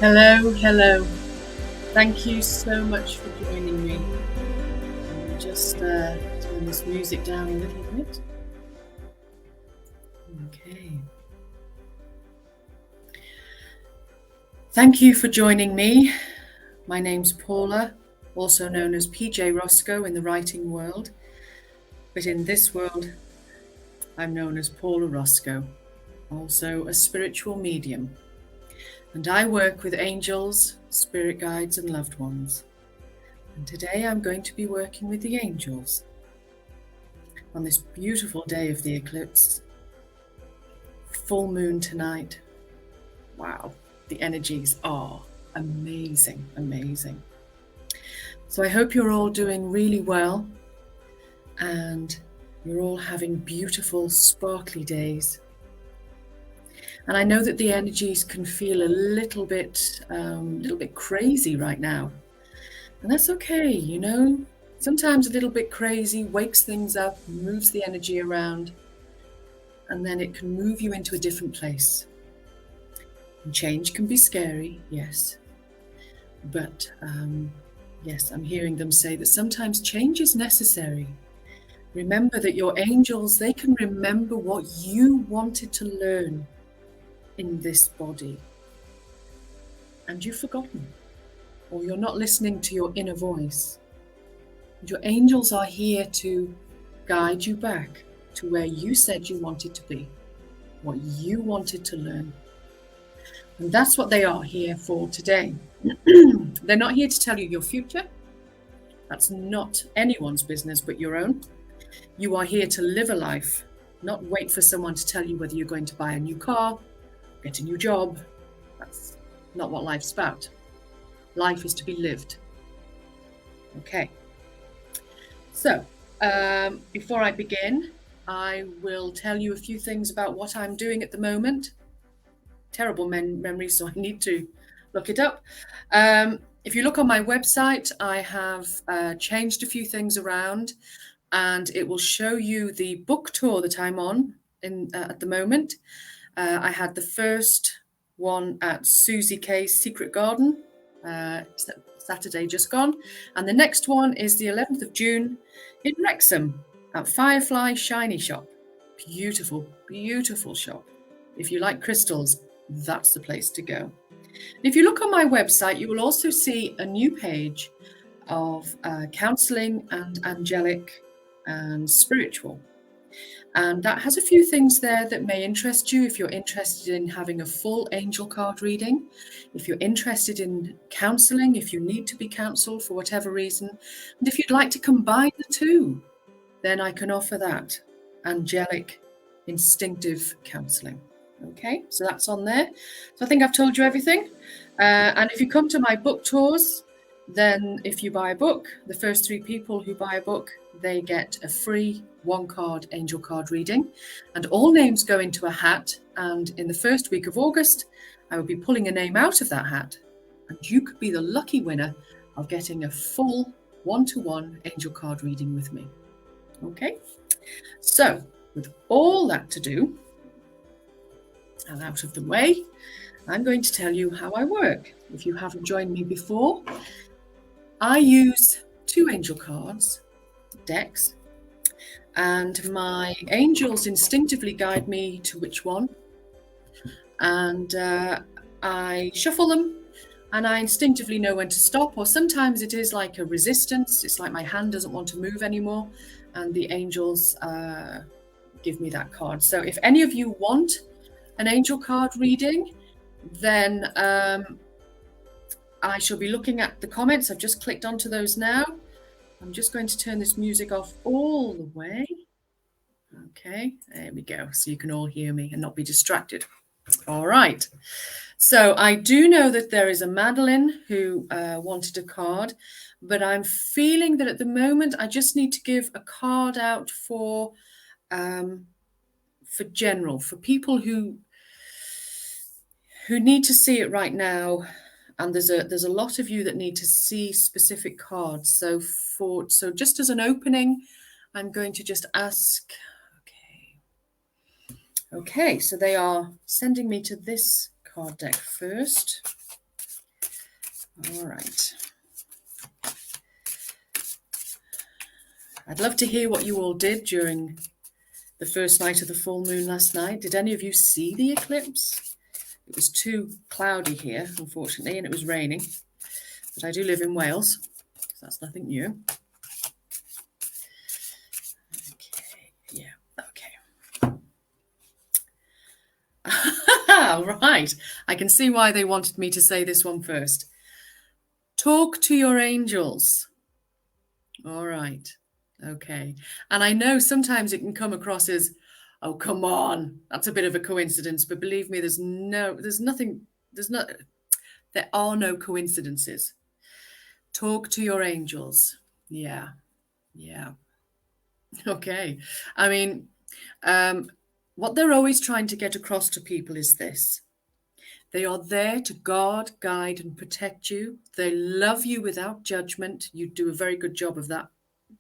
Hello, hello. Thank you so much for joining me. I'll just turn this music down a little bit. Okay. Thank you for joining me. My name's Paula, also known as PJ Roscoe in the writing world. But in this world, I'm known as Paula Roscoe, also a spiritual medium. And I work with angels, spirit guides, and loved ones. And today I'm going to be working with the angels. On this beautiful day of the eclipse, full moon tonight. Wow, the energies are amazing, amazing. So I hope you're all doing really well and you're all having beautiful, sparkly days. And I know that the energies can feel a little bit crazy right now. And that's okay, you know. Sometimes a little bit crazy wakes things up, moves the energy around, and then it can move you into a different place. And change can be scary, yes. But yes, I'm hearing them say that sometimes change is necessary. Remember that your angels, they can remember what you wanted to learn in this body. And you've forgotten, or you're not listening to your inner voice. And your angels are here to guide you back to where you said you wanted to be, what you wanted to learn. And that's what they are here for today. They're not here to tell you your future. That's not anyone's business but your own. You are here to live a life, not wait for someone to tell you whether you're going to buy a new car, get a new job. That's not what life's about. Life is to be lived. Okay. So, before I begin, I will tell you a few things about what I'm doing at the moment. Terrible memory, so I need to look it up. If you look on my website, I have changed a few things around, and it will show you the book tour that I'm on at the moment. I had the first one at Susie Kay's Secret Garden, Saturday just gone, and the next one is the 11th of June in Wrexham at Firefly Shiny Shop. Beautiful, beautiful shop. If you like crystals, that's the place to go. And if you look on my website, you will also see a new page of counseling and angelic and spiritual. And that has a few things there that may interest you if you're interested in having a full angel card reading, if you're interested in counseling, if you need to be counseled for whatever reason, and if you'd like to combine the two, then I can offer that angelic, instinctive counseling. Okay, so that's on there. So I think I've told you everything. And if you come to my book tours, then if you buy a book, the first 3 people who buy a book, they get a free 1-card angel card reading. And all names go into a hat. And in the first week of August, I will be pulling a name out of that hat. And you could be the lucky winner of getting a full 1-to-1 angel card reading with me. Okay, so with all that to do and out of the way, I'm going to tell you how I work. If you haven't joined me before, I use 2 angel cards, decks, and my angels instinctively guide me to which one. And I shuffle them and I instinctively know when to stop, or sometimes it is like a resistance. It's like my hand doesn't want to move anymore, and the angels give me that card. So if any of you want an angel card reading, then I shall be looking at the comments. I've just clicked onto those now. I'm just going to turn this music off all the way. Okay, there we go. So you can all hear me and not be distracted. All right. So I do know that there is a Madeline who wanted a card, but I'm feeling that at the moment I just need to give a card out for general, for people who need to see it right now. And there's a lot of you that need to see specific cards. So just as an opening, I'm going to just ask. Okay, so they are sending me to this card deck first. All right. I'd love to hear what you all did during the first night of the full moon last night. Did any of you see the eclipse? It was too cloudy here, unfortunately, and it was raining. But I do live in Wales, so that's nothing new. Okay, yeah, okay. Right, I can see why they wanted me to say this one first. Talk to your angels. All right, okay. And I know sometimes it can come across as, oh, come on, that's a bit of a coincidence. But believe me, there are no coincidences. Talk to your angels. Yeah, yeah. Okay. I mean, what they're always trying to get across to people is this. They are there to guard, guide, and protect you. They love you without judgment. You do a very good job of that,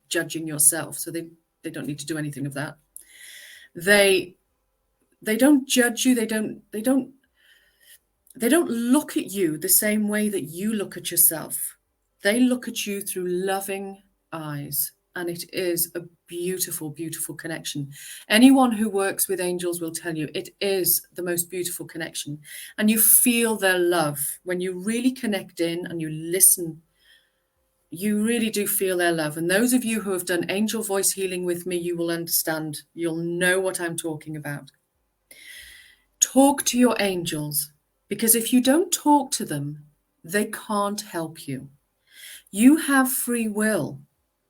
judging yourself. So they don't need to do anything of that. They don't judge you. They don't look at you the same way that you look at yourself. They look at you through loving eyes. And it is a beautiful, beautiful connection. Anyone who works with angels will tell you it is the most beautiful connection. And you feel their love. When you really connect in and you listen, you really do feel their love. And those of you who have done angel voice healing with me, you will understand. You'll know what I'm talking about. Talk to your angels, because if you don't talk to them, they can't help you. You have free will.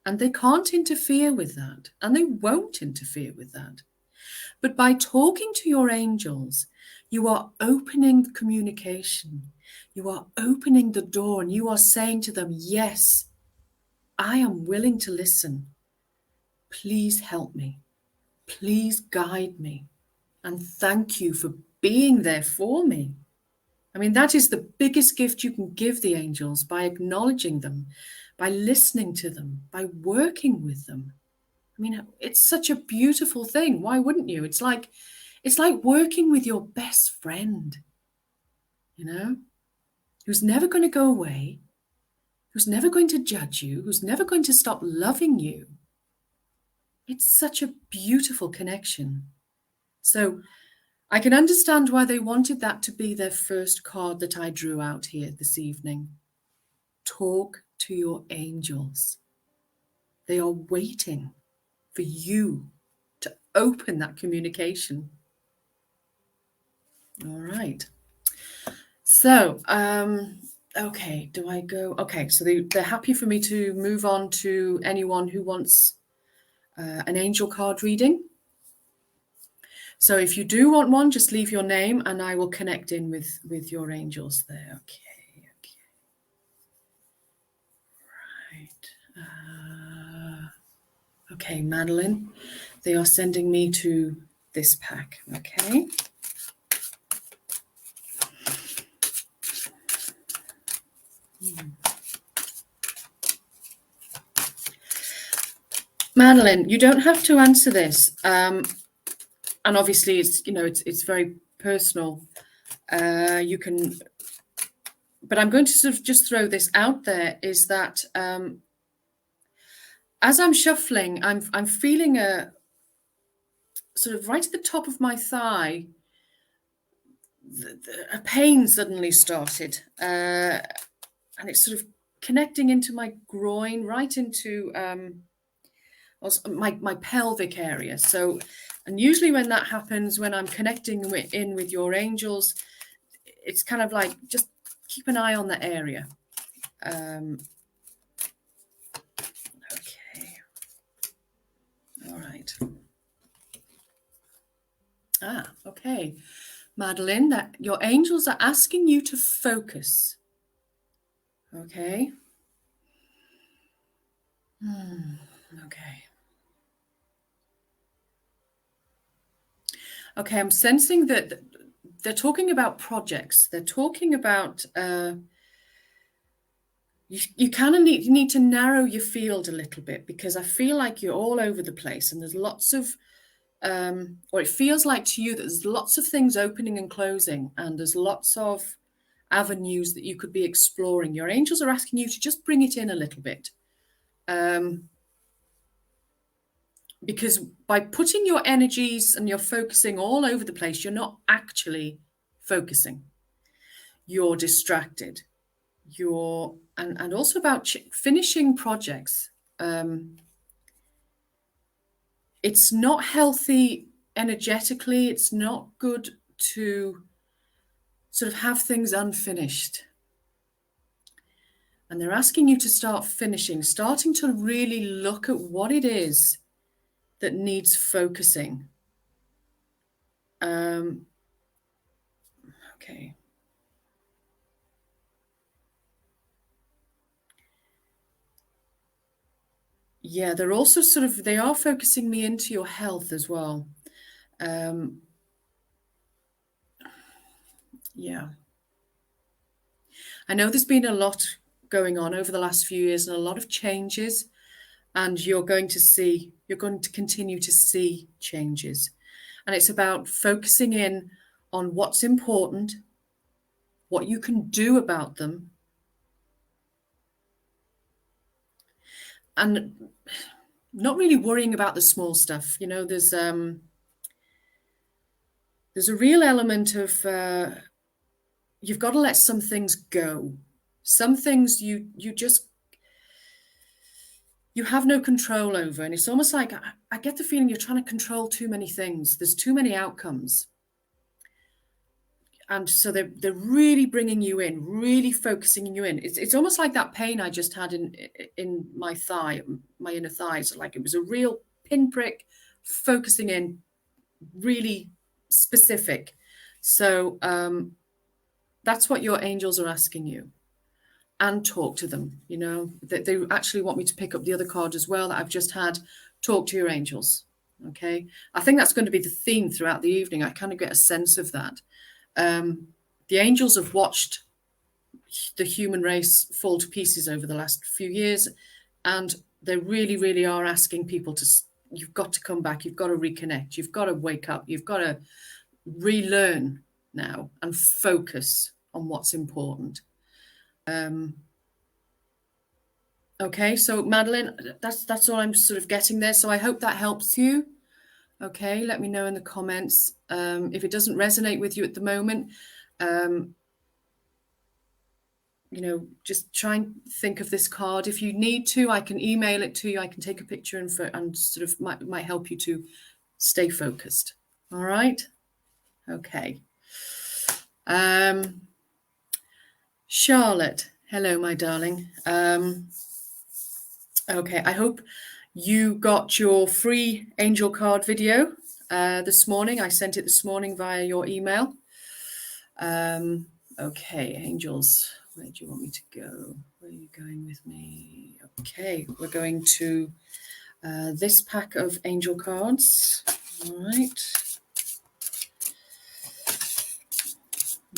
And they can't interfere with that, and they won't interfere with that. But by talking to your angels, you are opening the communication. You are opening the door, and you are saying to them, yes, I am willing to listen. Please help me. Please guide me. And thank you for being there for me. I mean, that is the biggest gift you can give the angels, by acknowledging them, by listening to them, by working with them. I mean, it's such a beautiful thing. Why wouldn't you? It's like working with your best friend, you know, who's never going to go away, who's never going to judge you, who's never going to stop loving you. It's such a beautiful connection. So I can understand why they wanted that to be their first card that I drew out here this evening. Talk to your angels. They are waiting for you to open that communication. All right. So, okay, do I go? Okay, so they're happy for me to move on to anyone who wants an angel card reading. So if you do want one, just leave your name and I will connect in with your angels there. Okay. Okay, Madeline, they are sending me to this pack, okay? Madeline, you don't have to answer this. And obviously it's very personal. You can, but I'm going to sort of just throw this out there, is that as I'm shuffling, I'm feeling a sort of right at the top of my thigh, a pain suddenly started, and it's sort of connecting into my groin, right into my pelvic area. So, and usually when that happens, when I'm connecting in with your angels, it's kind of like, just keep an eye on that area. Okay. All right. Okay. Madeline, that your angels are asking you to focus. Okay. Okay. Okay, I'm sensing that they're talking about projects. They're talking about you kind of need to narrow your field a little bit, because I feel like you're all over the place, and there's lots of or it feels like to you that there's lots of things opening and closing, and there's lots of avenues that you could be exploring. Your angels are asking you to just bring it in a little bit. Because by putting your energies and you're focusing all over the place, you're not actually focusing. You're distracted. And also about finishing projects. It's not healthy energetically. It's not good to sort of have things unfinished. And they're asking you to start finishing, starting to really look at what it is that needs focusing. Okay. Yeah, they're also they are focusing me into your health as well. Yeah. I know there's been a lot going on over the last few years and a lot of changes, and you're going to continue to see changes. And it's about focusing in on what's important, what you can do about them, and not really worrying about the small stuff. You know, there's a real element of you've got to let some things go. Some things you have no control over. And it's almost like I get the feeling you're trying to control too many things. There's too many outcomes. And so they're really bringing you in, really focusing you in. It's almost like that pain I just had in my thigh, my inner thighs. Like it was a real pinprick, focusing in, really specific. So that's what your angels are asking you. And talk to them. You know, they actually want me to pick up the other card as well that I've just had. Talk to your angels. Okay. I think that's going to be the theme throughout the evening. I kind of get a sense of that. The angels have watched the human race fall to pieces over the last few years, and they really, really are asking people you've got to come back, you've got to reconnect, you've got to wake up, you've got to relearn now and focus on what's important. Okay, so Madeline, that's all I'm sort of getting there. So I hope that helps you. Okay, let me know in the comments. If it doesn't resonate with you at the moment, you know, just try and think of this card. If you need to, I can email it to you. I can take a picture and sort of might help you to stay focused. All right. Okay. Charlotte, hello, my darling. Okay, I hope you got your free angel card video this morning. I sent it this morning via your email. Okay, angels, where do you want me to go? Where are you going with me? Okay, we're going to this pack of angel cards. All right.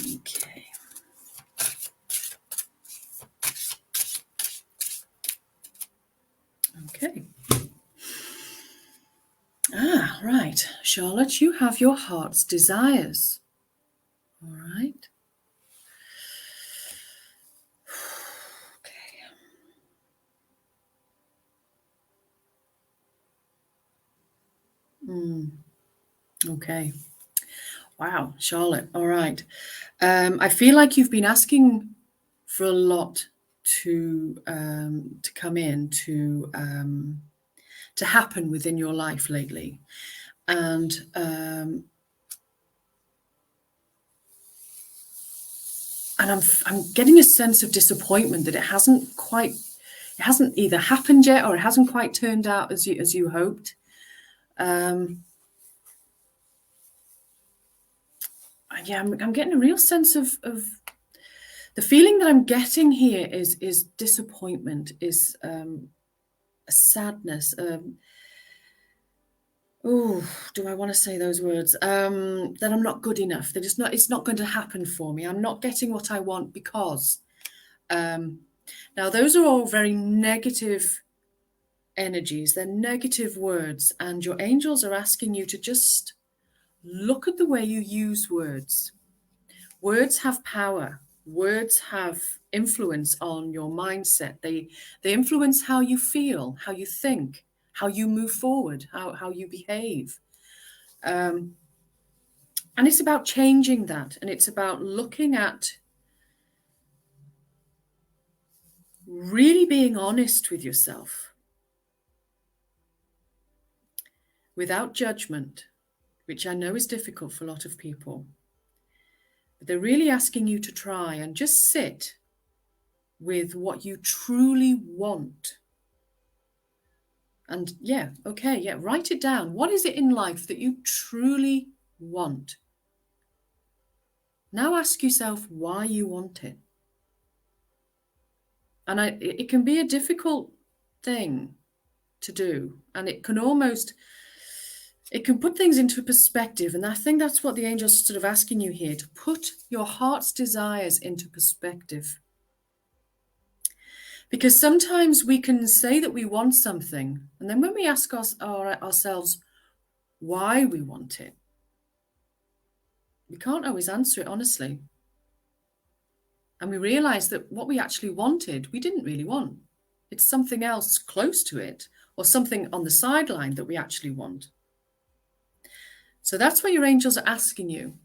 Okay. Okay. Right. Charlotte, you have your heart's desires. All right. Okay. Okay. Wow, Charlotte. All right. I feel like you've been asking for a lot to come in, to happen within your life lately, and I'm getting a sense of disappointment that it hasn't either happened yet or it hasn't quite turned out as you hoped. Yeah, I'm getting a real sense of the feeling that I'm getting here is disappointment, is a sadness. Do I want to say those words? That I'm not good enough. That it's not going to happen for me. I'm not getting what I want because. Now, those are all very negative energies. They're negative words, and your angels are asking you to just look at the way you use words. Words have power. Words have influence on your mindset. They influence how you feel, how you think, how you move forward, how you behave. And it's about changing that. And it's about looking at really being honest with yourself without judgment, which I know is difficult for a lot of people. But they're really asking you to try and just sit with what you truly want. And write it down. What is it in life that you truly want? Now ask yourself why you want it. And it can be a difficult thing to do. And it can put things into perspective. And I think that's what the angels are sort of asking you here, to put your heart's desires into perspective. Because sometimes we can say that we want something, and then when we ask ourselves why we want it, we can't always answer it honestly. And we realize that what we actually wanted, we didn't really want. It's something else close to it, or something on the sideline that we actually want. So that's what your angels are asking you.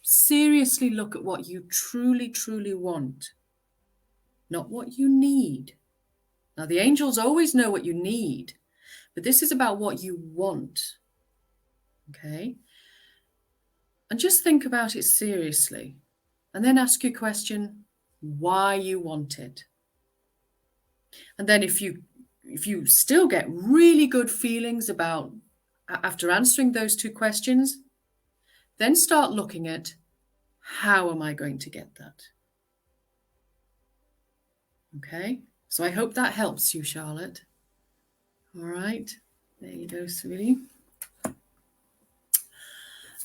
Seriously look at what you truly, truly want, not what you need. Now, the angels always know what you need, but this is about what you want. Okay? And just think about it seriously. And then ask your question, why you want it. And then if you still get really good feelings about, after answering those two questions, then start looking at, how am I going to get that? Okay? So I hope that helps you, Charlotte. All right. There you go, sweetie.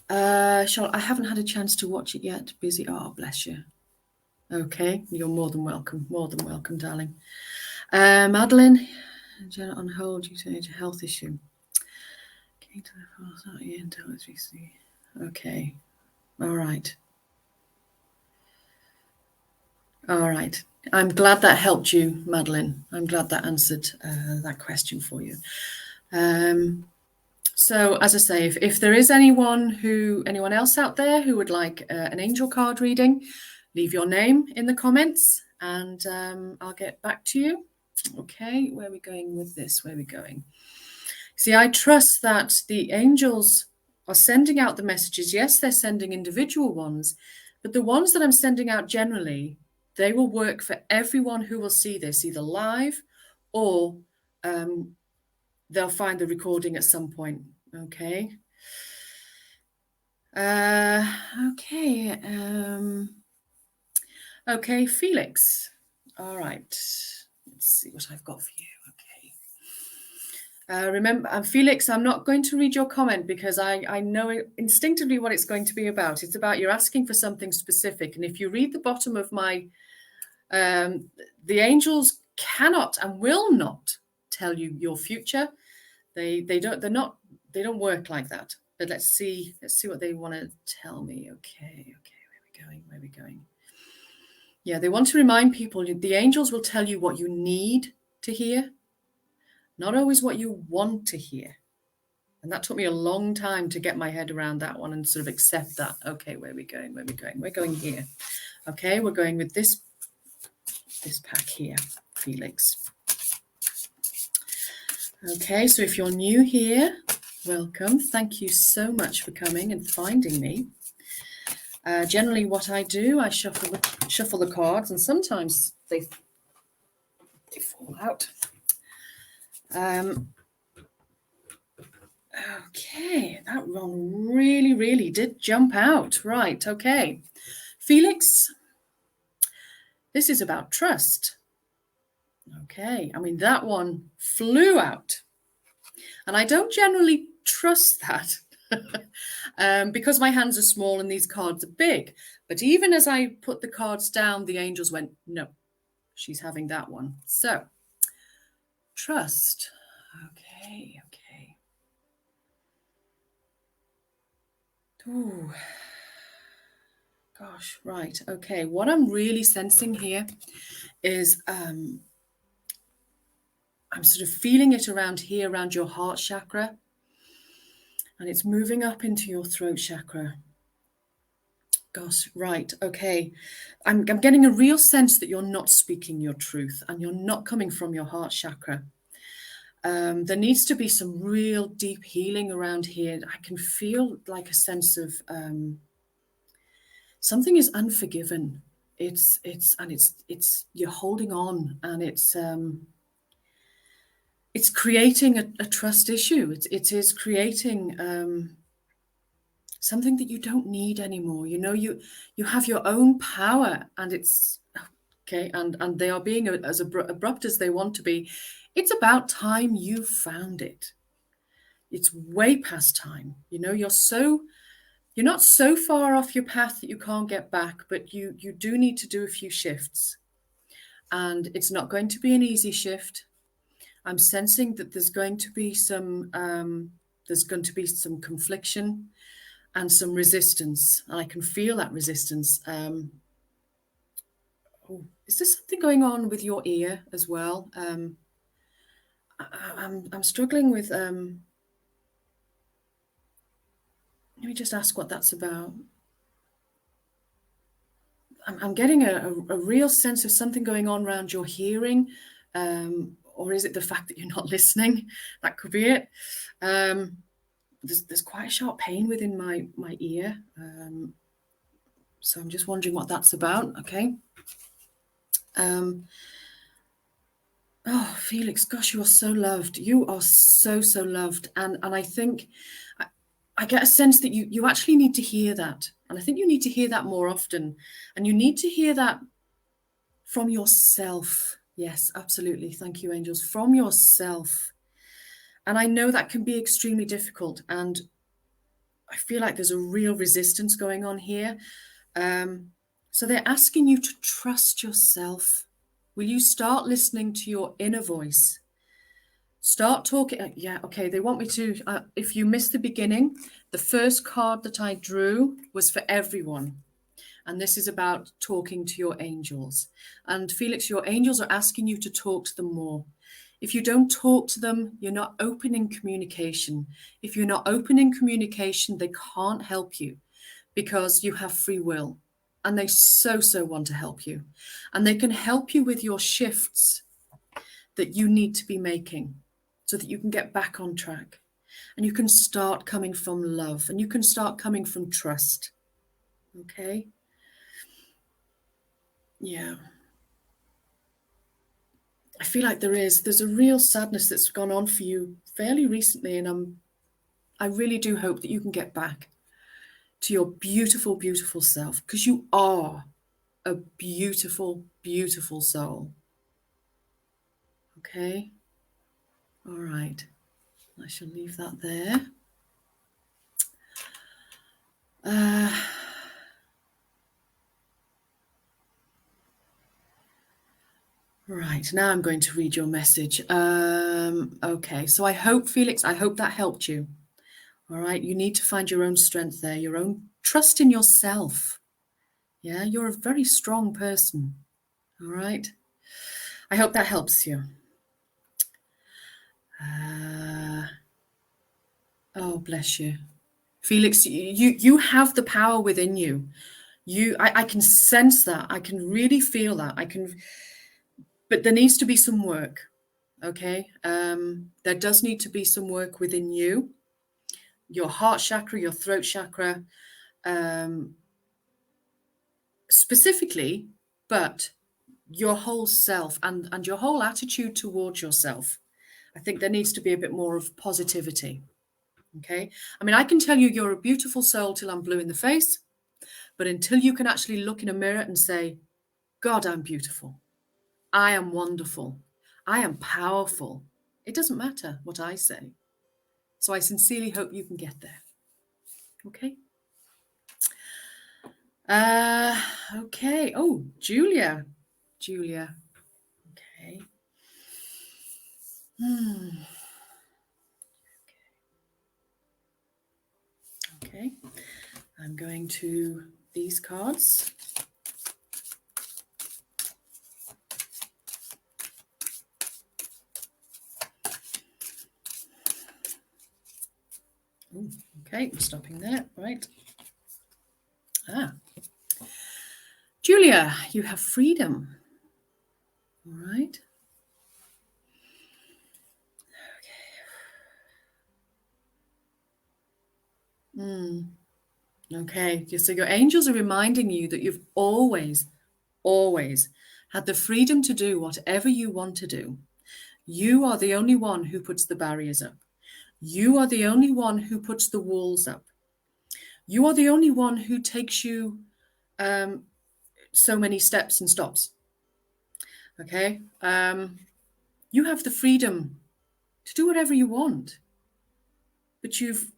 Charlotte, I haven't had a chance to watch it yet. Busy. Oh, bless you. Okay. You're more than welcome. More than welcome, darling. Madeline, Janet on hold due to a health issue. Okay. All right. All right. I'm glad that helped you, Madeline. I'm glad that answered that question for you. So, as I say, if there is anyone else out there who would like an angel card reading, leave your name in the comments and I'll get back to you. Okay, where are we going with this? Where are we going? See, I trust that the angels are sending out the messages. Yes, they're sending individual ones, but the ones that I'm sending out generally, they will work for everyone who will see this, either live or they'll find the recording at some point. Okay. Okay, Felix. All right. Let's see what I've got for you. Okay. Remember, Felix, I'm not going to read your comment because I know instinctively what it's going to be about. It's about you're asking for something specific. And if you read the bottom of my, the angels cannot and will not tell you your future. They don't work like that. But let's see what they want to tell me. Okay, where are we going? Yeah, they want to remind people the angels will tell you what you need to hear, not always what you want to hear. And that took me a long time to get my head around that one and sort of accept that. Okay, where are we going? We're going here. Okay, we're going with this pack here, Felix. Okay, so if you're new here, welcome. Thank you so much for coming and finding me. Generally what I do, I shuffle the cards, and sometimes they fall out. Okay, that one really did jump out. Right, okay. Felix, this is about trust. Okay, I mean, that one flew out. And I don't generally trust that because my hands are small and these cards are big. But even as I put the cards down, the angels went, no, she's having that one. So, trust. Okay. Ooh. Gosh, right. Okay. What I'm really sensing here is I'm sort of feeling it around here, around your heart chakra, and it's moving up into your throat chakra. Gosh, right. Okay. I'm getting a real sense that you're not speaking your truth and you're not coming from your heart chakra. There needs to be some real deep healing around here. I can feel like a sense of something is unforgiven. It's you're holding on, and it's creating a trust issue. It is creating something that you don't need anymore. You know, you have your own power, and it's okay. And they are being as abrupt as they want to be. It's about time you found it. It's way past time. You know, you're not so far off your path that you can't get back, but you do need to do a few shifts, and it's not going to be an easy shift. I'm sensing that there's going to be some confliction and some resistance, and I can feel that resistance. Is there something going on with your ear as well? I'm struggling with. Let me just ask what that's about. I'm getting a real sense of something going on around your hearing, or is it the fact that you're not listening? That could be it. There's quite a sharp pain within my ear, so I'm just wondering what that's about. Okay. Oh, Felix, gosh, you are so loved. You are so loved, and I think I get a sense that you actually need to hear that, and I think you need to hear that more often, and you need to hear that from yourself. Yes, absolutely. Thank you, angels. From yourself. And I know that can be extremely difficult. And I feel like there's a real resistance going on here. So they're asking you to trust yourself. Will you start listening to your inner voice? Start talking. Yeah, okay. They want me to. If you missed the beginning, the first card that I drew was for everyone. And this is about talking to your angels. And Felix, your angels are asking you to talk to them more. If you don't talk to them, you're not opening communication. If you're not opening communication, they can't help you because you have free will. And they so want to help you. And they can help you with your shifts that you need to be making so that you can get back on track. And you can start coming from love, and you can start coming from trust. Okay? Yeah. I feel like there's a real sadness that's gone on for you fairly recently, and I really do hope that you can get back to your beautiful self, because you are a beautiful soul. Okay. All right. I shall leave that there. Right, now I'm going to read your message. Okay, so I hope, Felix, I hope that helped you. All right, you need to find your own strength there, your own trust in yourself. Yeah, you're a very strong person. All right, I hope that helps you. Oh, bless you. Felix, you have the power within you. I can sense that. I can really feel that. But there needs to be some work. Okay, there does need to be some work within you, your heart chakra, your throat chakra, specifically, but your whole self and your whole attitude towards yourself. I think there needs to be a bit more of positivity. Okay, I mean, I can tell you you're a beautiful soul till I'm blue in the face, but until you can actually look in a mirror and say, God, I'm beautiful, I am wonderful, I am powerful, it doesn't matter what I say. So I sincerely hope you can get there. Okay. Okay. Oh, Julia. Okay. Okay. I'm going to these cards. Ooh, okay, I'm stopping there. Right. Julia, you have freedom. All right. Okay. Okay. So your angels are reminding you that you've always had the freedom to do whatever you want to do. You are the only one who puts the barriers up. You are the only one who puts the walls up. You are the only one who takes you so many steps and stops. Okay. You have the freedom to do whatever you want, but you've,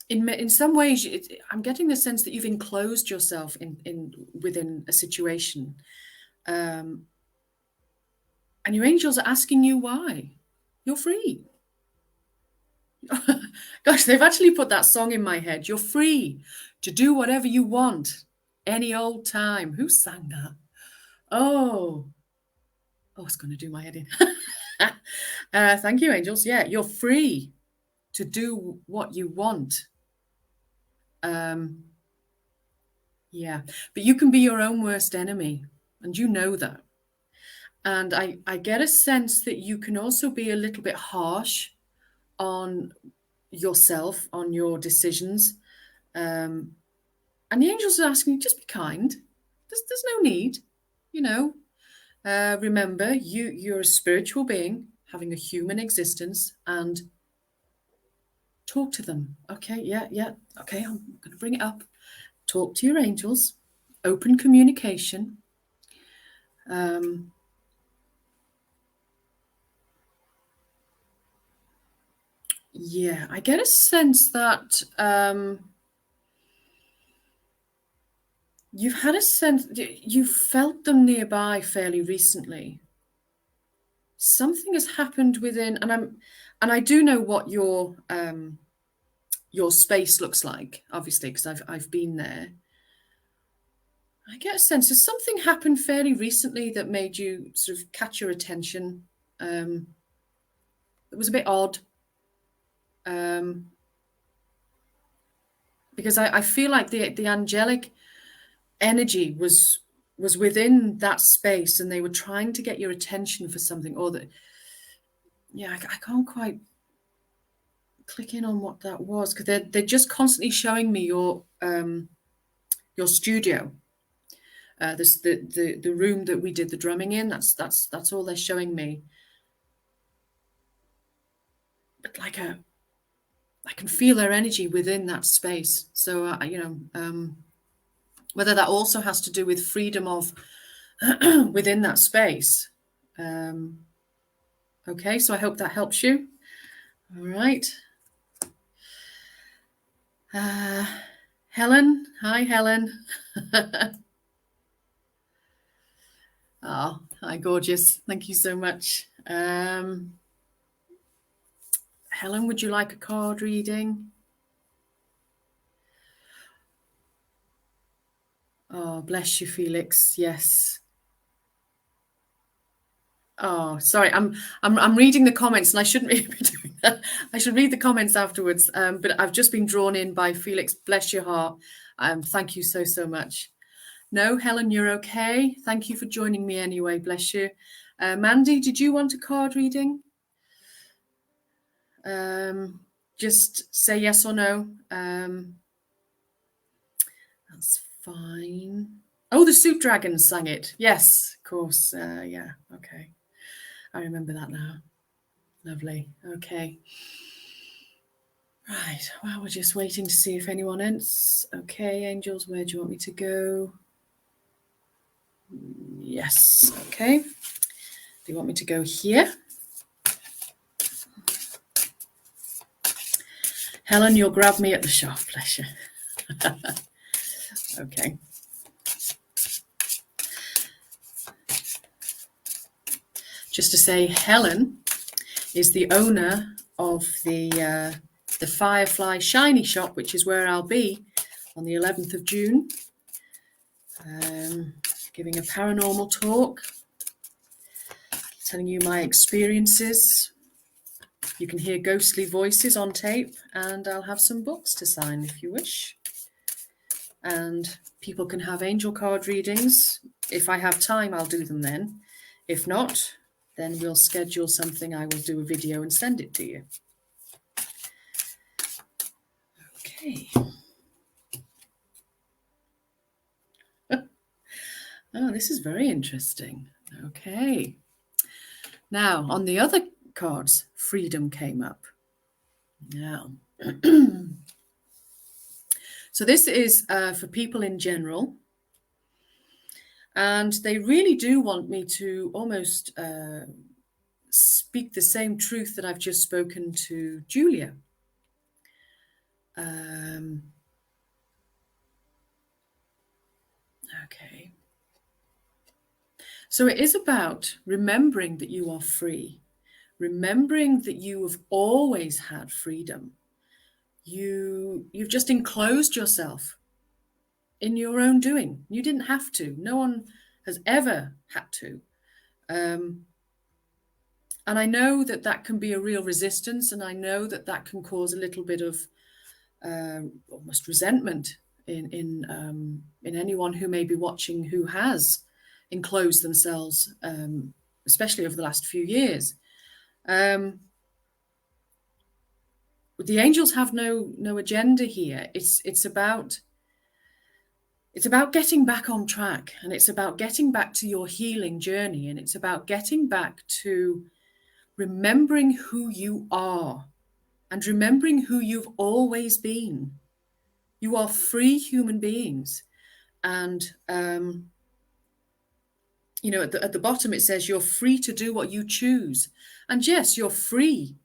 in some ways, I'm getting the sense that you've enclosed yourself within a situation, and your angels are asking you why. You're free. Gosh, they've actually put that song in my head. You're free to do whatever you want, any old time. Who sang that? Oh, it's going to do my head in. Thank you, angels. Yeah, you're free to do what you want. Yeah, but you can be your own worst enemy, and you know that. And I get a sense that you can also be a little bit harsh on yourself, on your decisions. And the angels are asking you, just be kind. There's no need, you know. Remember, you're a spiritual being having a human existence, and talk to them. Okay, yeah. Okay, I'm going to bring it up. Talk to your angels. Open communication. Yeah, I get a sense that you've had a sense, you've felt them nearby fairly recently. Something has happened within, and I do know what your space looks like, obviously, because I've been there. I get a sense that something happened fairly recently that made you sort of catch your attention. It was a bit odd. Because I feel like the angelic energy was within that space, and they were trying to get your attention for something, or that, yeah, I can't quite click in on what that was, because they're just constantly showing me your studio, this the room that we did the drumming in. That's all they're showing me. But like I can feel their energy within that space. So whether that also has to do with freedom of within that space. Okay, so I hope that helps you. All right. Helen. Hi, Helen. Oh, hi, gorgeous. Thank you so much. Helen, would you like a card reading? Oh, bless you, Felix. Yes. Oh, sorry. I'm reading the comments, and I shouldn't really be doing that. I should read the comments afterwards. But I've just been drawn in by Felix. Bless your heart. Thank you so much. No, Helen, you're okay. Thank you for joining me anyway. Bless you. Mandy, did you want a card reading? Just say yes or no. That's fine. Oh, the Soup Dragons sang it. Yes, of course. Yeah, okay. I remember that now. Lovely. Okay. Right. Well, we're just waiting to see if anyone else. Okay, angels, where do you want me to go? Yes. Okay. Do you want me to go here? Helen, you'll grab me at the shop. Bless you. Okay. Just to say, Helen is the owner of the Firefly Shiny Shop, which is where I'll be on the 11th of June, giving a paranormal talk, telling you my experiences. You can hear ghostly voices on tape, and I'll have some books to sign if you wish. And people can have angel card readings. If I have time, I'll do them then. If not, then we'll schedule something. I will do a video and send it to you. Okay. Oh, this is very interesting. Okay. Now, on the other cards, freedom came up. Now, so this is for people in general. And they really do want me to almost speak the same truth that I've just spoken to Julia. Okay. So it is about remembering that you are free, remembering that you have always had freedom. You've just enclosed yourself in your own doing. You didn't have to. No one has ever had to. And I know that that can be a real resistance, and I know that that can cause a little bit of almost resentment in anyone who may be watching who has enclosed themselves, especially over the last few years. The angels have no agenda here. It's about getting back on track, and it's about getting back to your healing journey, and it's about getting back to remembering who you are and remembering who you've always been. You are free human beings. And, you know, at the bottom it says you're free to do what you choose. And yes, you're free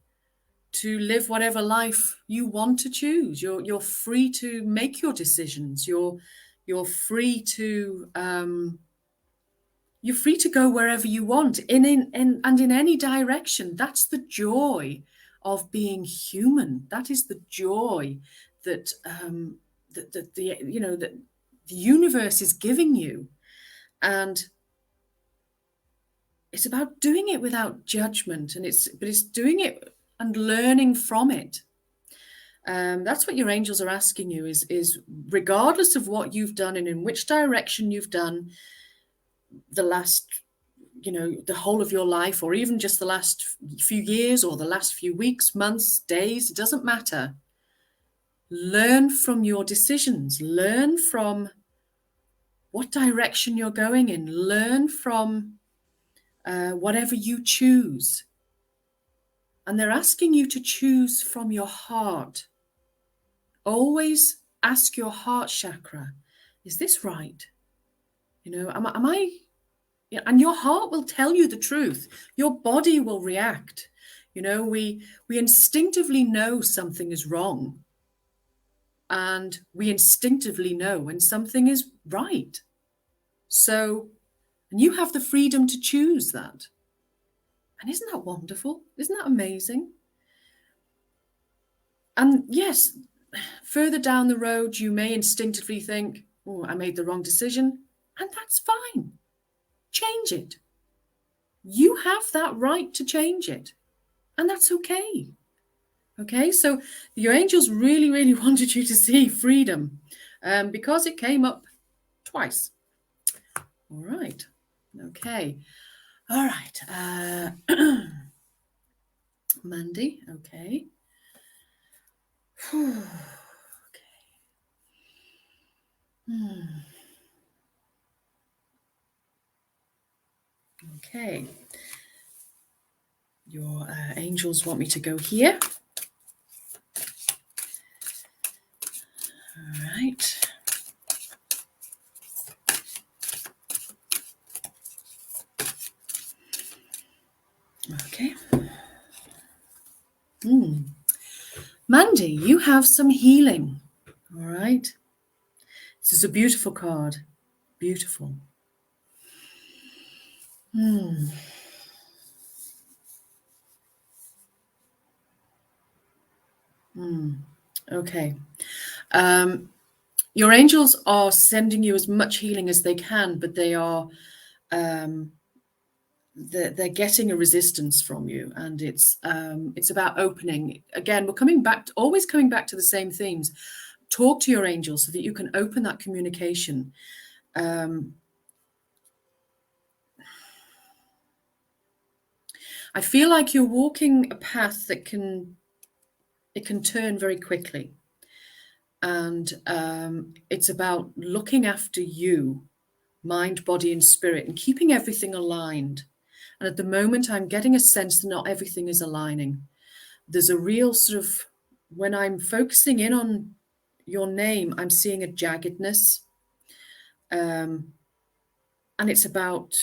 to live whatever life you want to choose. You're free to make your decisions. You're free to go wherever you want in any direction. That's the joy of being human. That is the joy that the universe is giving you, and it's about doing it without judgment, and it's doing it and learning from it. That's what your angels are asking you, is regardless of what you've done and in which direction you've done the last, the whole of your life, or even just the last few years or the last few weeks, months, days, it doesn't matter. Learn from your decisions. Learn from what direction you're going in. Learn from whatever you choose. And they're asking you to choose from your heart. Always ask your heart chakra, is this right? Am I? And your heart will tell you the truth. Your body will react. We instinctively know something is wrong. And we instinctively know when something is right. So, and you have the freedom to choose that. And isn't that wonderful? Isn't that amazing? And yes, further down the road, you may instinctively think, oh, I made the wrong decision. And that's fine. Change it. You have that right to change it. And that's okay. Okay, so your angels really, really wanted you to see freedom because it came up twice. All right. Okay. All right. Mandy. Okay. Okay. Okay. Your angels want me to go here. All right. Okay. Mandy, you have some healing. All right. This is a beautiful card. Beautiful. Okay. Your angels are sending you as much healing as they can, but they are they're getting a resistance from you, and it's about opening. Again, we're coming back, always coming back to the same themes. Talk to your angels so that you can open that communication. I feel like you're walking a path that can turn very quickly, and it's about looking after you, mind, body, and spirit, and keeping everything aligned. And at the moment, I'm getting a sense that not everything is aligning. There's a real sort of, when I'm focusing in on your name, I'm seeing a jaggedness. And it's about,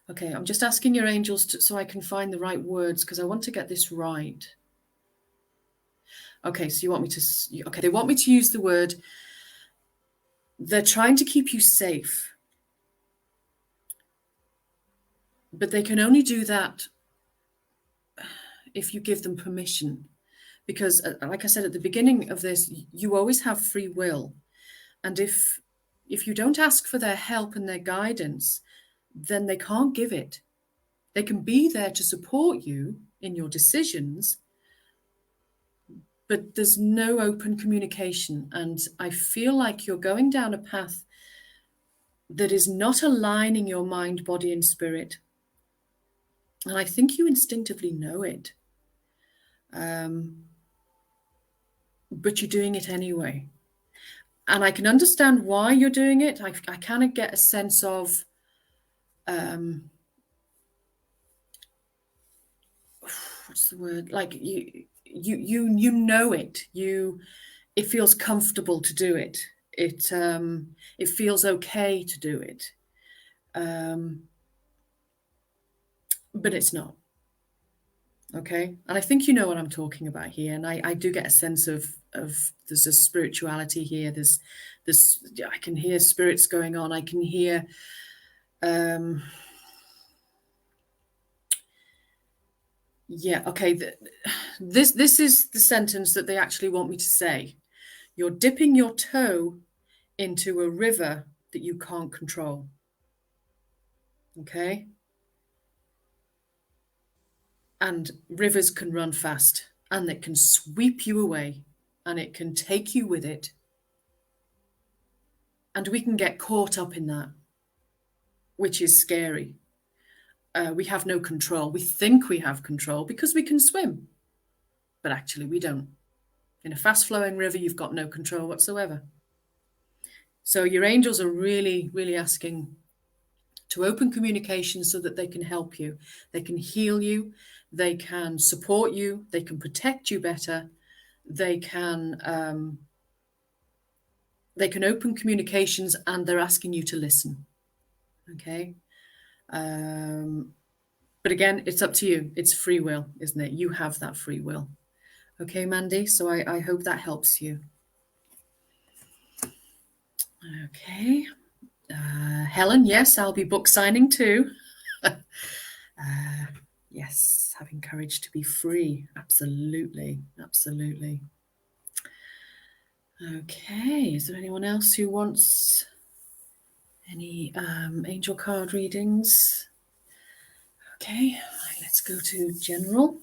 okay, I'm just asking your angels so I can find the right words, because I want to get this right. Okay, so you want me to, okay, they want me to use the word, they're trying to keep you safe. But they can only do that if you give them permission. Because, like I said at the beginning of this, you always have free will. And if you don't ask for their help and their guidance, then they can't give it. They can be there to support you in your decisions, but there's no open communication. And I feel like you're going down a path that is not aligning your mind, body, and spirit. And I think you instinctively know it. But you're doing it anyway. And I can understand why you're doing it. I kind of get a sense of what's the word? Like you know it. It feels comfortable to do it. It feels okay to do it. But it's not. Okay. And I think you know what I'm talking about here. And I do get a sense of there's a spirituality here. There's I can hear spirits going on. I can hear yeah, okay. This is the sentence that they actually want me to say. You're dipping your toe into a river that you can't control. Okay? And rivers can run fast, and it can sweep you away, and it can take you with it. And we can get caught up in that, which is scary. We have no control. We think we have control because we can swim, but actually we don't. In a fast-flowing river, you've got no control whatsoever. So your angels are really, really asking to open communication so that they can help you. They can heal you. They can support you. They can protect you better. They can open communications, and they're asking you to listen. Okay. But again, it's up to you. It's free will, isn't it? You have that free will. Okay, Mandy. So I hope that helps you. Okay. Helen, yes, I'll be book signing too. Yes, having courage to be free. Absolutely. Absolutely. Okay, is there anyone else who wants any angel card readings? Okay, right, let's go to general.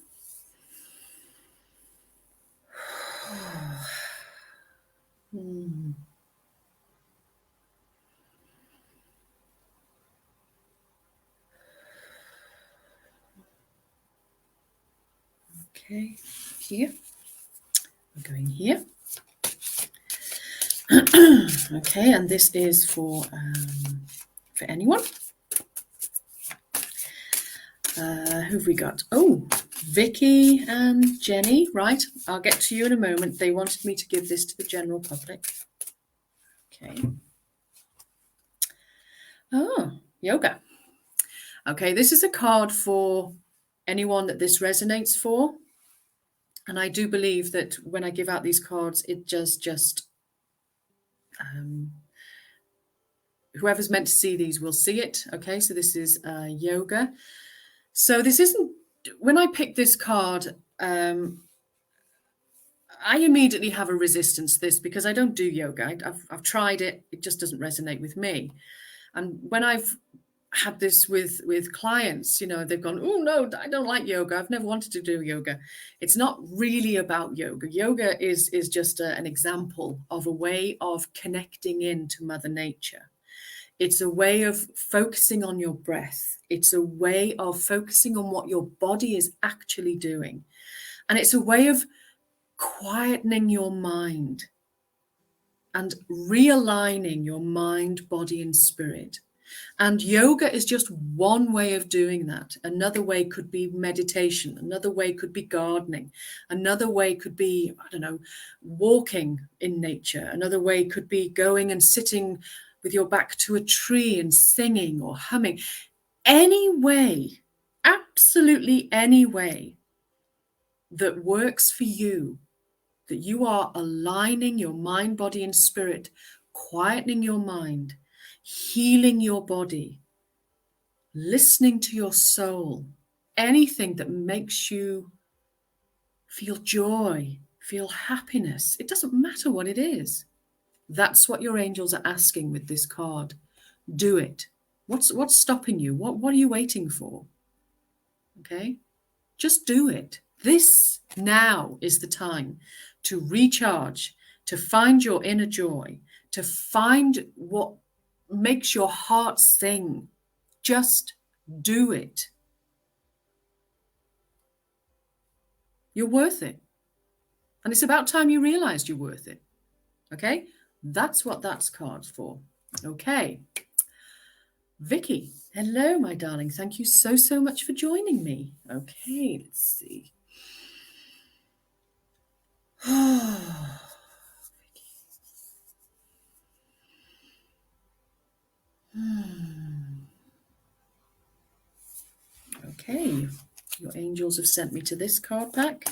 Okay, here. We're going here. Okay, and this is for anyone. Who've we got? Oh, Vicky and Jenny. Right, I'll get to you in a moment. They wanted me to give this to the general public. Okay. Oh, yoga. Okay, this is a card for anyone that this resonates for. And I do believe that when I give out these cards, it just whoever's meant to see these will see it. Okay, so this is yoga. So this isn't, when I picked this card, I immediately have a resistance to this because I don't do yoga. I've tried it. It just doesn't resonate with me. And when I've had this with clients, they've gone, oh no, I don't like yoga. I've never wanted to do yoga. It's not really about yoga. Yoga is just an example of a way of connecting into Mother Nature. It's a way of focusing on your breath. It's a way of focusing on what your body is actually doing. And it's a way of quietening your mind and realigning your mind, body, and spirit. And yoga is just one way of doing that. Another way could be meditation. Another way could be gardening. Another way could be, I don't know, walking in nature. Another way could be going and sitting with your back to a tree and singing or humming. Any way, absolutely any way that works for you, that you are aligning your mind, body, and spirit, quietening your mind, healing your body, listening to your soul, anything that makes you feel joy, feel happiness. It doesn't matter what it is. That's what your angels are asking with this card. Do it. What's stopping you? What are you waiting for? Okay? Just do it. This now is the time to recharge, to find your inner joy, to find what makes your heart sing. Just do it. You're worth it. And it's about time you realized you're worth it. Okay? That's what that's card's for. Okay. Vicky, hello, my darling. Thank you so, so much for joining me. Okay, let's see. Okay, your angels have sent me to this card pack.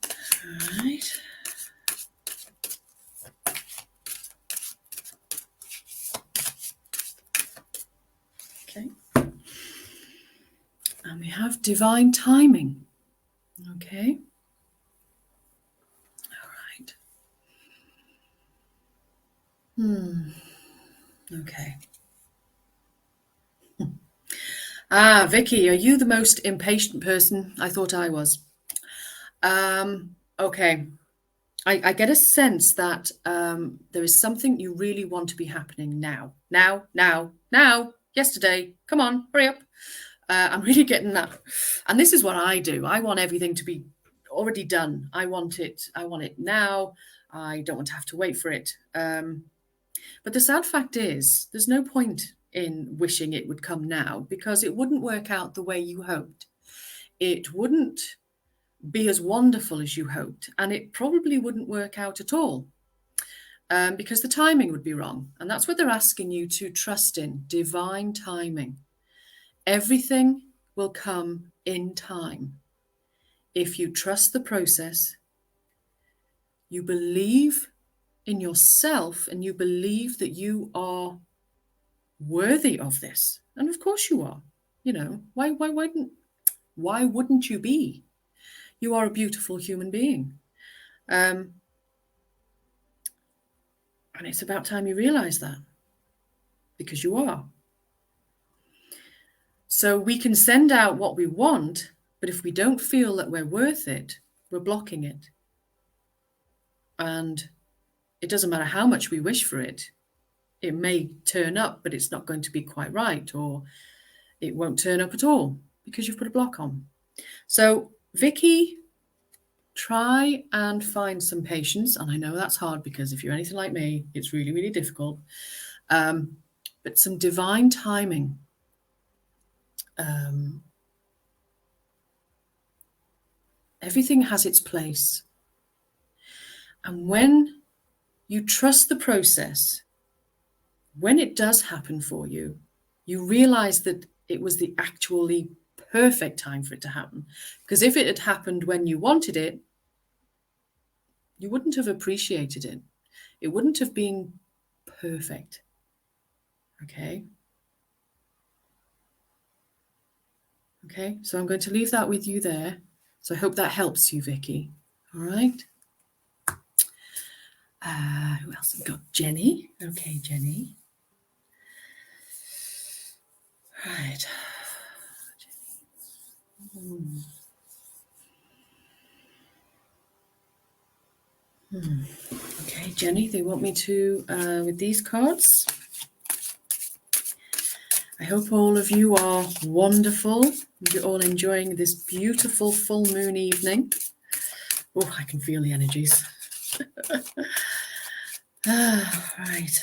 All right. Okay. And we have divine timing. Okay. All right. Okay. Vicky, are you the most impatient person? I thought I was. Okay. I get a sense that there is something you really want to be happening now. Now. Yesterday. Come on, hurry up. I'm really getting that. And this is what I do. I want everything to be already done. I want it now. I don't want to have to wait for it. But the sad fact is, there's no point in wishing it would come now because it wouldn't work out the way you hoped. It wouldn't be as wonderful as you hoped, and it probably wouldn't work out at all because the timing would be wrong. And that's what they're asking you to trust in, divine timing. Everything will come in time. If you trust the process, you believe in yourself, and you believe that you are worthy of this. And of course you are. Why wouldn't you be? You are a beautiful human being. And it's about time you realize that, because you are. So we can send out what we want, but if we don't feel that we're worth it, we're blocking it. And it doesn't matter how much we wish for it. It may turn up, but it's not going to be quite right, or it won't turn up at all because you've put a block on. So, Vicky, try and find some patience. And I know that's hard because if you're anything like me, it's really, really difficult. But some divine timing. Everything has its place. And when you trust the process, when it does happen for you, you realize that it was the actually perfect time for it to happen. Because if it had happened when you wanted it, you wouldn't have appreciated it. It wouldn't have been perfect. Okay? Okay, so I'm going to leave that with you there. So I hope that helps you, Vicky. All right. Who else have we got? Jenny. Okay, Jenny. Right. Okay, Jenny, they want me to, with these cards. I hope all of you are wonderful. You're all enjoying this beautiful full moon evening. Oh, I can feel the energies. Right.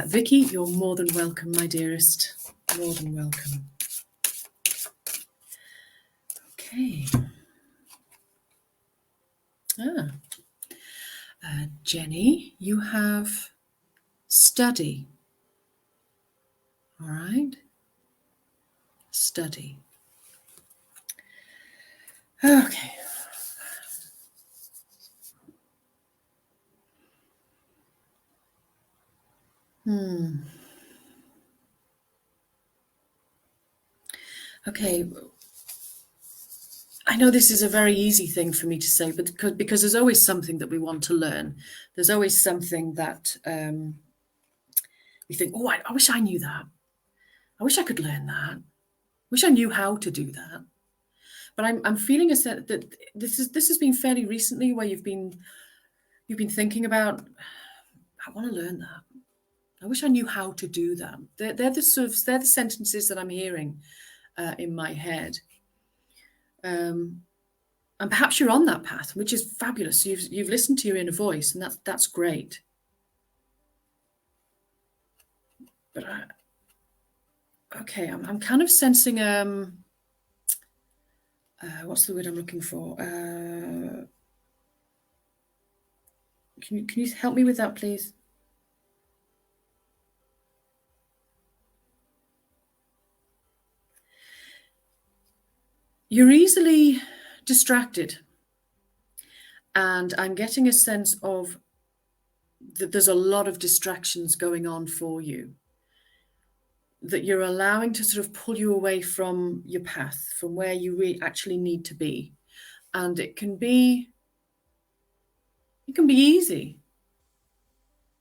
Vicky, you're more than welcome, my dearest. More than welcome. Okay. Jenny, you have study. All right. Study. Okay. Okay. I know this is a very easy thing for me to say, but because there's always something that we want to learn. There's always something that we think, oh, I wish I knew that. I wish I could learn that. I wish I knew how to do that. But I'm feeling a sense that this has been fairly recently where you've been thinking about, I want to learn that. I wish I knew how to do that. They're the sentences that I'm hearing in my head. And perhaps you're on that path, which is fabulous. You've listened to your inner voice, and that's great. But okay, I'm kind of sensing what's the word I'm looking for? Can you help me with that, please? You're easily distracted, and I'm getting a sense of that there's a lot of distractions going on for you, that you're allowing to sort of pull you away from your path, from where you actually need to be. And it can be easy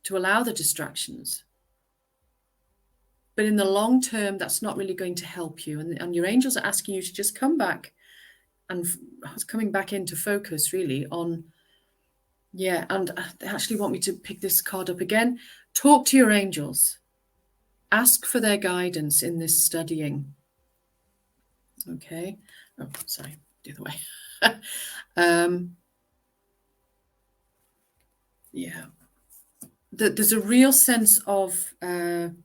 to allow the distractions. But in the long term, that's not really going to help you. And your angels are asking you to just come back, and coming back into focus really on, and they actually want me to pick this card up again. Talk to your angels. Ask for their guidance in this studying. Okay. Oh, sorry, the other way. Yeah. There's a real sense of, and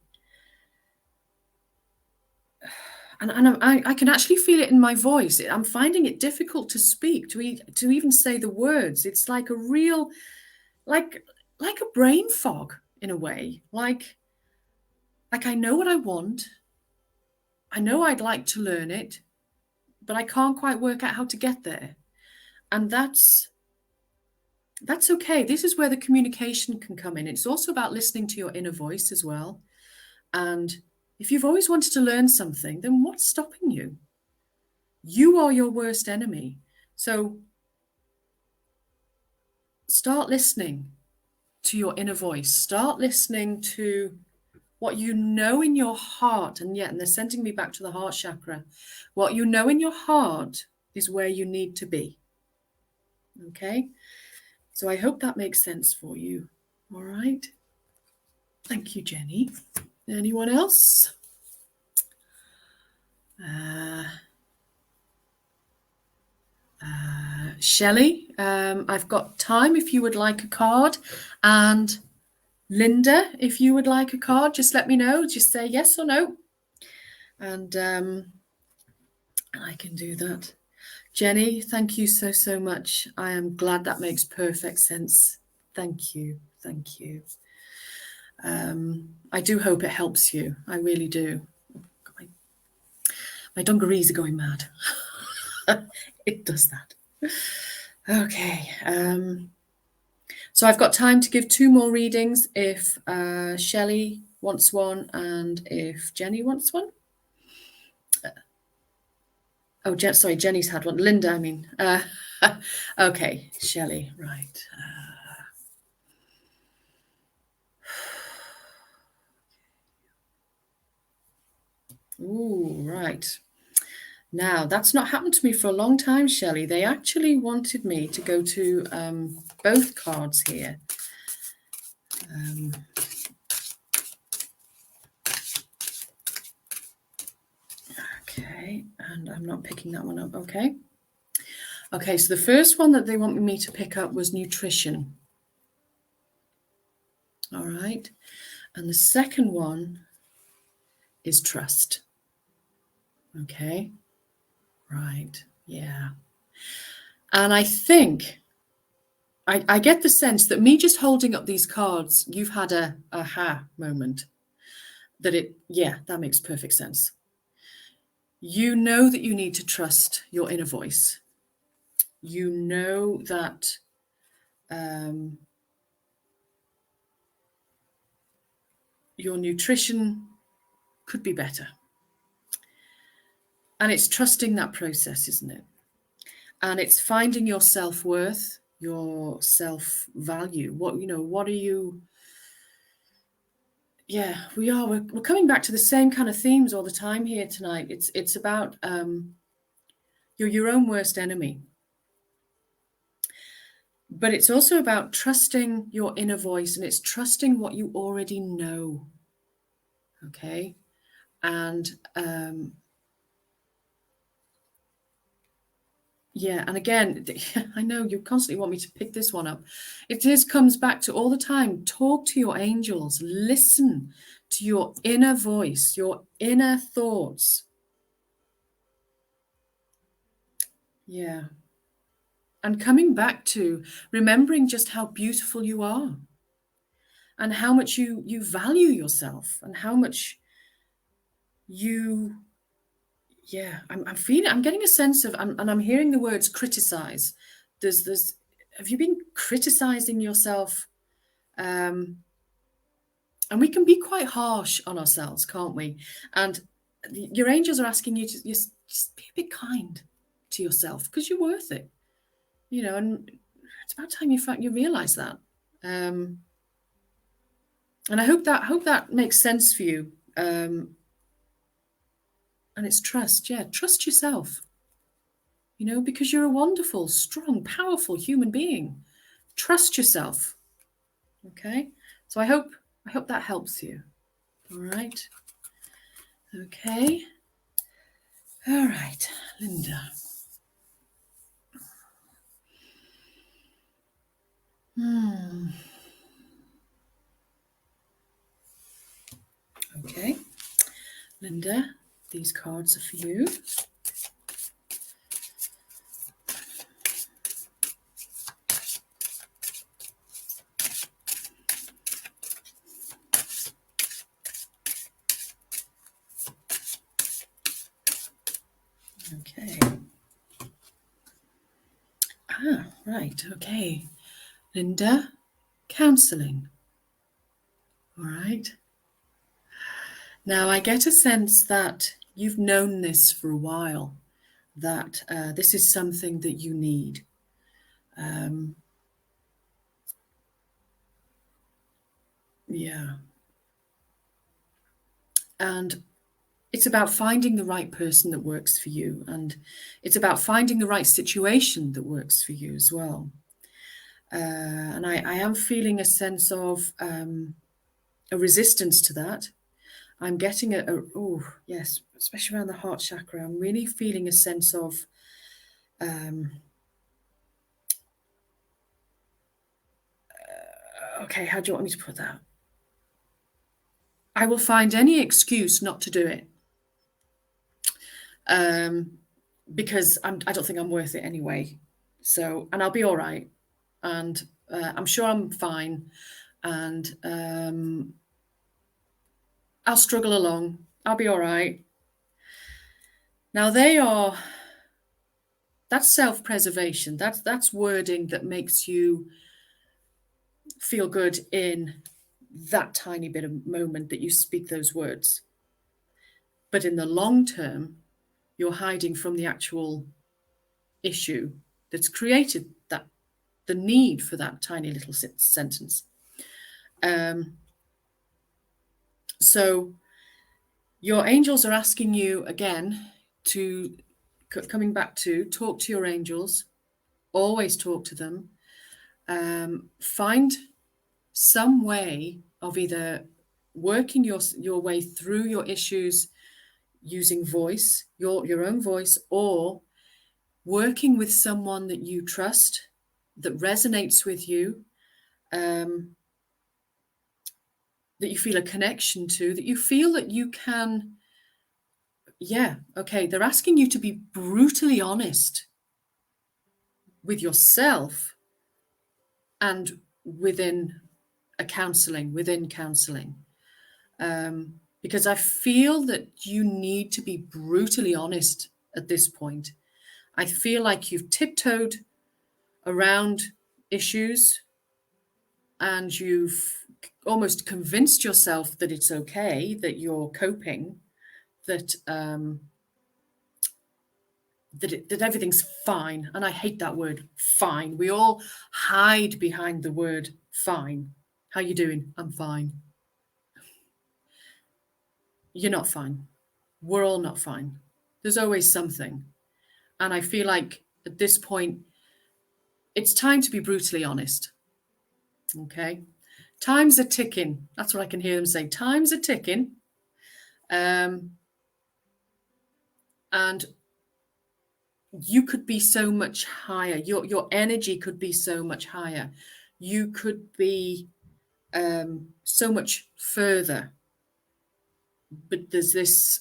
I can actually feel it in my voice. I'm finding it difficult to speak, to even say the words. It's like a real, like a brain fog in a way. Like I know what I want. I know I'd like to learn it, but I can't quite work out how to get there. And that's okay. This is where the communication can come in. It's also about listening to your inner voice as well. And if you've always wanted to learn something, then what's stopping you? You are your worst enemy. So start listening to your inner voice. Start listening to what you know in your heart. And they're sending me back to the heart chakra. What you know in your heart is where you need to be. Okay? So I hope that makes sense for you. All right. Thank you, Jenny. Anyone else? Shelley, I've got time if you would like a card. And Linda, if you would like a card, just let me know. Just say yes or no. And I can do that. Jenny, thank you so much. I am glad that makes perfect sense. Thank you. Thank you. I do hope it helps you. I really do. My dungarees are going mad. It does that. Okay. So I've got time to give 2 more readings if Shelley wants one and if Jenny wants one. Oh, sorry, Jenny's had one. Linda, I mean. Okay, Shelley, right. Ooh, right. Now, that's not happened to me for a long time, Shelley. They actually wanted me to go to both cards here. Okay, and I'm not picking that one up. Okay. Okay, so the first one that they wanted me to pick up was nutrition. All right. And the second one is trust. Okay. Right. Yeah. And I think I get the sense that me just holding up these cards, you've had a aha moment. That makes perfect sense. You know that you need to trust your inner voice. You know that your nutrition could be better. And it's trusting that process, isn't it? And it's finding your self-worth, your self-value. What are you? Yeah, we are. We're coming back to the same kind of themes all the time here tonight. It's about you're your own worst enemy. But it's also about trusting your inner voice, and it's trusting what you already know. Okay. And yeah, and again, I know you constantly want me to pick this one up. Comes back to all the time. Talk to your angels, listen to your inner voice, your inner thoughts. Yeah. And coming back to remembering just how beautiful you are and how much you value yourself and how much I'm getting a sense of, and I'm hearing the words criticize. Have you been criticizing yourself? And we can be quite harsh on ourselves, can't we? And your angels are asking you to just be a bit kind to yourself because you're worth it, and it's about time you realize that. And I hope that makes sense for you. And it's trust. Yeah, trust yourself. Because you're a wonderful, strong, powerful human being. Trust yourself. Okay? So I hope that helps you. All right? Okay. All right, Linda. Okay. Linda, these cards are for you. Okay. Right. Okay. Linda, counseling. All right. Now, I get a sense that you've known this for a while, that this is something that you need. Yeah. And it's about finding the right person that works for you. And it's about finding the right situation that works for you as well. And I am feeling a sense of a resistance to that. I'm getting yes, especially around the heart chakra. I'm really feeling a sense of okay, how do you want me to put that? I will find any excuse not to do it. Because I don't think I'm worth it anyway. So, and I'll be all right. And I'm sure I'm fine. And I'll struggle along. I'll be all right. Now that's self-preservation. That's wording that makes you feel good in that tiny bit of moment that you speak those words. But in the long term, you're hiding from the actual issue that's created the need for that tiny little sentence. So your angels are asking you again to, coming back to, talk to your angels, always talk to them. Find some way of either working your way through your issues using voice, your own voice, or working with someone that you trust, that resonates with you, that you feel a connection to, that you feel that you can, they're asking you to be brutally honest with yourself and within counseling, because I feel that you need to be brutally honest at this point. I feel like you've tiptoed around issues and you've almost convinced yourself that it's okay, that you're coping, that that everything's fine. And I hate that word, fine. We all hide behind the word fine. How you doing? I'm fine. You're not fine. We're all not fine. There's always something. And I feel like at this point, it's time to be brutally honest. Okay? Times are ticking. That's what I can hear them say. Times are ticking. And you could be so much higher. Your energy could be so much higher. You could be so much further. But there's this,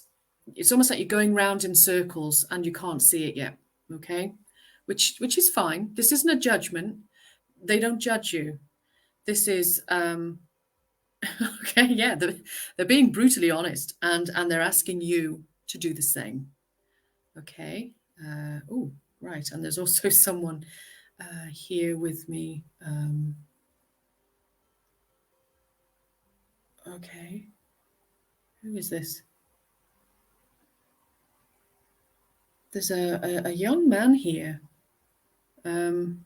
it's almost like you're going round in circles and you can't see it yet. Okay? Which is fine. This isn't a judgment. They don't judge you. This is okay, yeah, they're being brutally honest, and they're asking you to do the same. Okay. Oh, right. And there's also someone here with me. Okay. Who is this? There's a young man here. And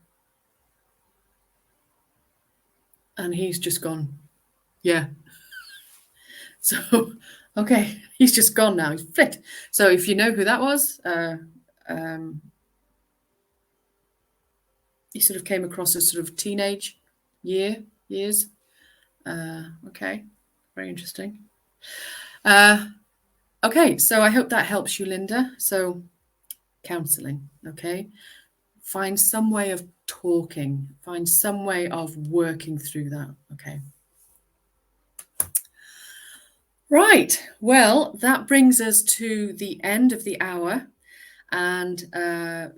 he's just gone. Yeah. So, okay, he's just gone now. He's flipped. So if you know who that was, he sort of came across as sort of teenage years. Okay, very interesting. Okay, so I hope that helps you, Linda. So counseling, okay? Find some way of talking. Find some way of working through that, okay? Right, well, that brings us to the end of the hour. And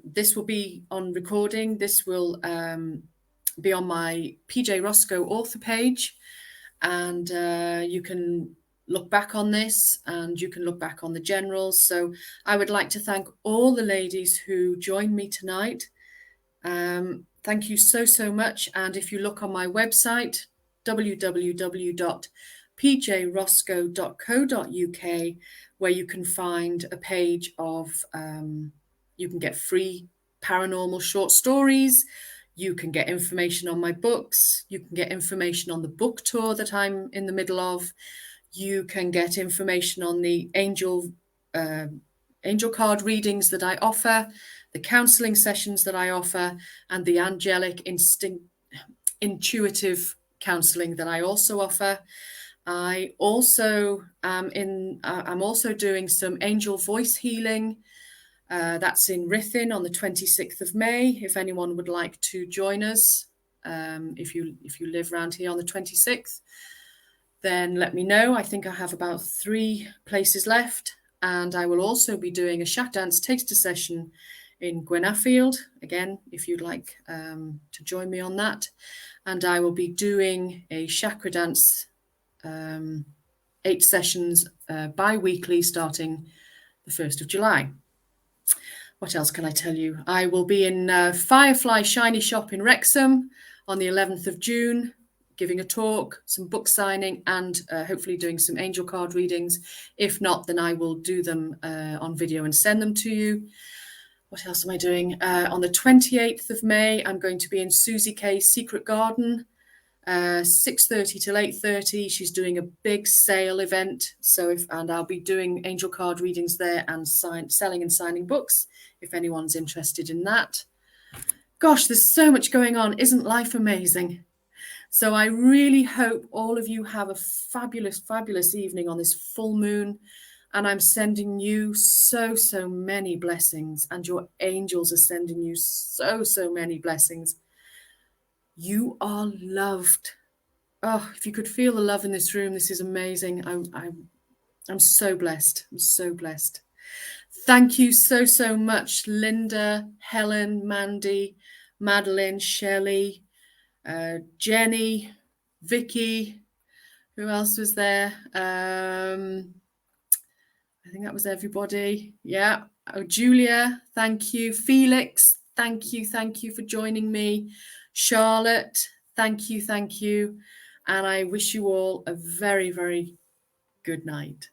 this will be on recording. This will be on my PJ Roscoe author page. And you can look back on this and you can look back on the generals. So I would like to thank all the ladies who joined me tonight. Thank you so much. And if you look on my website, www.pjroscoe.co.uk, where you can find a page of, you can get free paranormal short stories. You can get information on my books. You can get information on the book tour that I'm in the middle of. You can get information on the angel card readings that I offer, the counseling sessions that I offer, and the angelic intuitive counseling that I also offer. I also I'm also doing some angel voice healing. That's in Ruthin on the 26th of May. If anyone would like to join us, if you live around here on the 26th, then let me know. I think I have about 3 places left. And I will also be doing a shack dance taster session in Gwenaffield. Again, if you'd like to join me on that. And I will be doing a chakra dance 8 sessions bi-weekly starting the 1st of July. What else can I tell you? I will be in Firefly Shiny Shop in Wrexham on the 11th of June, giving a talk, some book signing, and hopefully doing some angel card readings. If not, then I will do them on video and send them to you. What else am I doing? On the 28th of May, I'm going to be in Susie Kay's Secret Garden, 6:30 till 8:30. She's doing a big sale event, and I'll be doing angel card readings there and selling and signing books, if anyone's interested in that. Gosh, there's so much going on. Isn't life amazing? So I really hope all of you have a fabulous, fabulous evening on this full moon. And I'm sending you so, so many blessings. And your angels are sending you so, so many blessings. You are loved. Oh, if you could feel the love in this room, this is amazing. I'm so blessed. I'm so blessed. Thank you so, so much, Linda, Helen, Mandy, Madeline, Shelley, Jenny, Vicky. Who else was there? I think that was everybody. Yeah. Oh, Julia, thank you. Felix, thank you. Thank you for joining me. Charlotte, thank you. Thank you. And I wish you all a very, very good night.